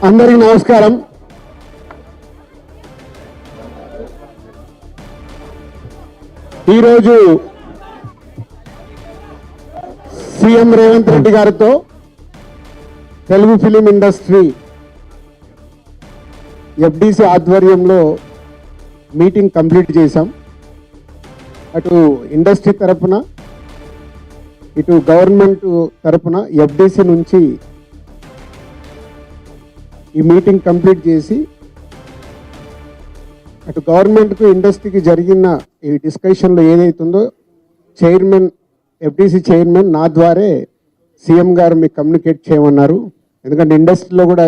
అందరికీ నమస్కారం. ఈరోజు సీఎం రేవంత్ రెడ్డి గారితో తెలుగు ఫిలిం ఇండస్ట్రీ ఎఫ్డిసి ఆధ్వర్యంలో మీటింగ్ కంప్లీట్ చేశాం. అటు ఇండస్ట్రీ తరపున ఇటు గవర్నమెంట్ తరపున ఎఫ్డిసి నుంచి ఈ మీటింగ్ కంప్లీట్ చేసి అటు గవర్నమెంట్కు ఇండస్ట్రీకి జరిగిన ఈ డిస్కషన్లో ఏదైతుందో చైర్మన్ ఎఫ్డిసి చైర్మన్ నా ద్వారే సీఎం గారు మీకు కమ్యూనికేట్ చేయమన్నారు. ఎందుకంటే ఇండస్ట్రీలో కూడా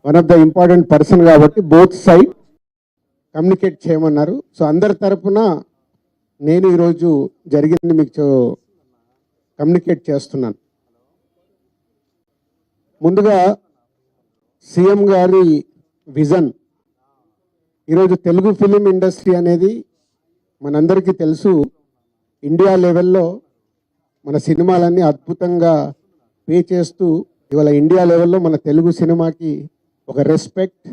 one of the important person కాబట్టి బోత్ సైడ్ కమ్యూనికేట్ చేయమన్నారు. సో అందరి తరపున నేను ఈరోజు జరిగింది మీకు కమ్యూనికేట్ చేస్తున్నాను. ముందుగా సీఎం గారి విజన్. ఈరోజు తెలుగు ఫిలిం ఇండస్ట్రీ అనేది మనందరికీ తెలుసు, ఇండియా లెవెల్లో మన సినిమాలన్నీ అద్భుతంగా పే చేస్తూ ఇవాళ ఇండియా లెవెల్లో మన తెలుగు సినిమాకి ఒక రెస్పెక్ట్,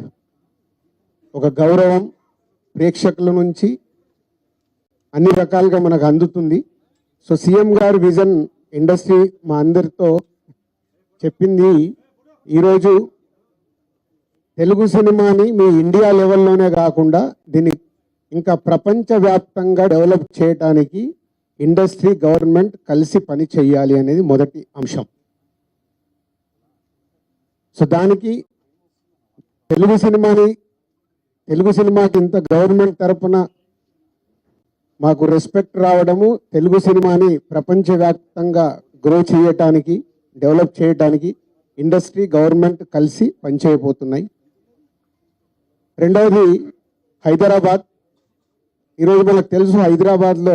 ఒక గౌరవం ప్రేక్షకుల నుంచి అన్ని రకాలుగా మనకు అందుతుంది. సో సీఎం గారి విజన్ ఇండస్ట్రీ మా అందరితో చెప్పింది, ఈరోజు తెలుగు సినిమాని మీ ఇండియా లెవెల్లోనే కాకుండా దీన్ని ఇంకా ప్రపంచవ్యాప్తంగా డెవలప్ చేయడానికి ఇండస్ట్రీ గవర్నమెంట్ కలిసి పని చేయాలి అనేది మొదటి అంశం. సో దానికి తెలుగు సినిమాకి ఇంత గవర్నమెంట్ తరపున మాకు రెస్పెక్ట్ రావడము, తెలుగు సినిమాని ప్రపంచవ్యాప్తంగా గ్రో చేయటానికి, డెవలప్ చేయడానికి ఇండస్ట్రీ గవర్నమెంట్ కలిసి పనిచేయబోతున్నాయి. రెండవది హైదరాబాద్. ఈరోజు మనకు తెలుసు, హైదరాబాద్లో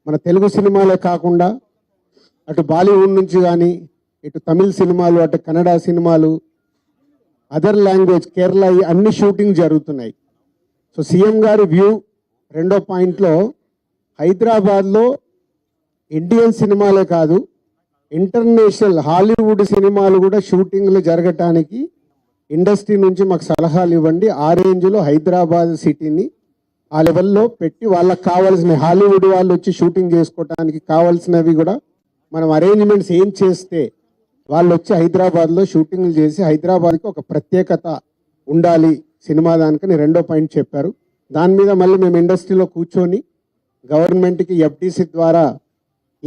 మన తెలుగు సినిమాలే కాకుండా అటు బాలీవుడ్ నుంచి కానీ ఇటు తమిళ్ సినిమాలు, అటు కన్నడ సినిమాలు, అదర్ లాంగ్వేజ్, కేరళ, అన్ని షూటింగ్ జరుగుతున్నాయి. సో సీఎం గారి వ్యూ రెండో పాయింట్లో హైదరాబాద్లో ఇండియన్ సినిమాలే కాదు, ఇంటర్నేషనల్ హాలీవుడ్ సినిమాలు కూడా షూటింగ్లు జరగటానికి ఇండస్ట్రీ నుంచి మాకు సలహాలు ఇవ్వండి. ఆ రేంజ్లో హైదరాబాద్ సిటీని ఆ లెవెల్లో పెట్టి వాళ్ళకి కావాల్సిన హాలీవుడ్ వాళ్ళు వచ్చి షూటింగ్ చేసుకోవడానికి కావాల్సినవి కూడా మనం అరేంజ్మెంట్స్ ఏం చేస్తే వాళ్ళు వచ్చి హైదరాబాద్లో షూటింగ్లు చేసి హైదరాబాద్కి ఒక ప్రత్యేకత ఉండాలి సినిమా దానికని రెండో పాయింట్ చెప్పారు. దాని మీద మళ్ళీ మేము ఇండస్ట్రీలో కూర్చొని గవర్నమెంట్కి ఎఫ్డిసి ద్వారా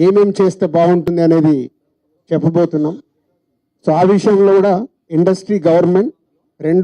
ఏమేం చేస్తే బాగుంటుంది అనేది చెప్పబోతున్నాం. సో ఆ విషయంలో కూడా ఇండస్ట్రీ గవర్నమెంట్ రెండు